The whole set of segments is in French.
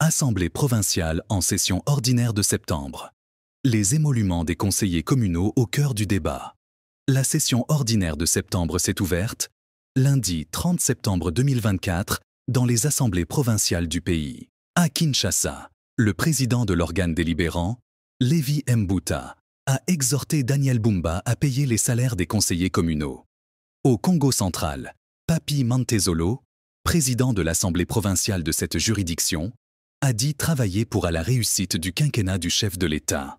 Assemblée provinciale en session ordinaire de septembre. Les émoluments des conseillers communaux au cœur du débat. La session ordinaire de septembre s'est ouverte, lundi 30 septembre 2024, dans les assemblées provinciales du pays. À Kinshasa, le président de l'organe délibérant, Lévi Mbuta, a exhorté Daniel Bumba à payer les salaires des conseillers communaux. Au Congo central, Papi Mantezolo, président de l'Assemblée provinciale de cette juridiction, a dit travailler pour à la réussite du quinquennat du chef de l'État.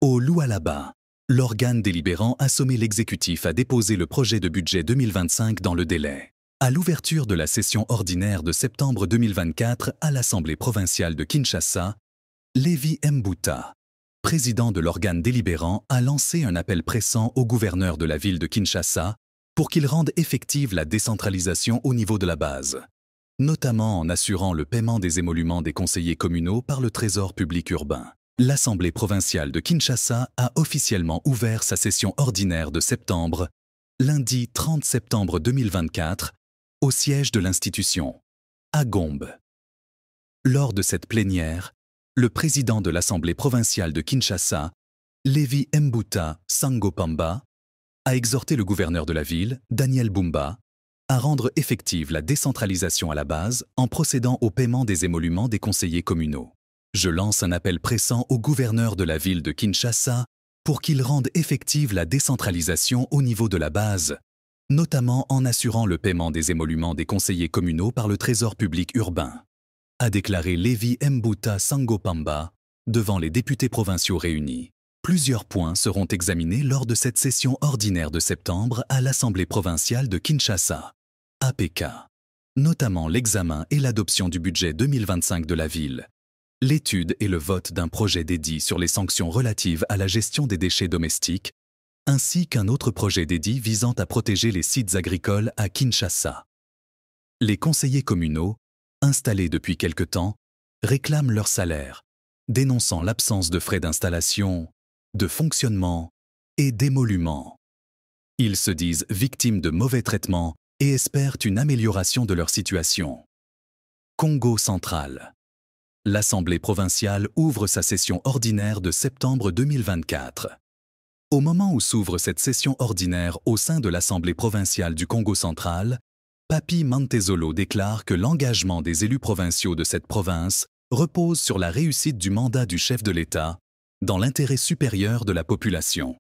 Au Lualaba, l'organe délibérant a sommé l'exécutif à déposer le projet de budget 2025 dans le délai. À l'ouverture de la session ordinaire de septembre 2024 à l'Assemblée provinciale de Kinshasa, Lévi Mbuta, président de l'organe délibérant, a lancé un appel pressant au gouverneur de la ville de Kinshasa pour qu'il rende effective la décentralisation au niveau de la base, notamment en assurant le paiement des émoluments des conseillers communaux par le Trésor public urbain. L'Assemblée provinciale de Kinshasa a officiellement ouvert sa session ordinaire de septembre, lundi 30 septembre 2024, au siège de l'institution, à Gombe. Lors de cette plénière, le président de l'Assemblée provinciale de Kinshasa, Lévi Mbuta Sangopamba, a exhorté le gouverneur de la ville, Daniel Bumba, à rendre effective la décentralisation à la base en procédant au paiement des émoluments des conseillers communaux. Je lance un appel pressant au gouverneur de la ville de Kinshasa pour qu'il rende effective la décentralisation au niveau de la base, notamment en assurant le paiement des émoluments des conseillers communaux par le Trésor public urbain, a déclaré Lévi Mbuta Sangopamba devant les députés provinciaux réunis. Plusieurs points seront examinés lors de cette session ordinaire de septembre à l'Assemblée provinciale de Kinshasa, APK, notamment l'examen et l'adoption du budget 2025 de la ville, l'étude et le vote d'un projet dédié sur les sanctions relatives à la gestion des déchets domestiques, ainsi qu'un autre projet dédié visant à protéger les sites agricoles à Kinshasa. Les conseillers communaux, installés depuis quelque temps, réclament leur salaire, dénonçant l'absence de frais d'installation, de fonctionnement et d'émolument. Ils se disent victimes de mauvais traitements et espèrent une amélioration de leur situation. Congo central. L'Assemblée provinciale ouvre sa session ordinaire de septembre 2024. Au moment où s'ouvre cette session ordinaire au sein de l'Assemblée provinciale du Congo central, Papi Mantezolo déclare que l'engagement des élus provinciaux de cette province repose sur la réussite du mandat du chef de l'État dans l'intérêt supérieur de la population.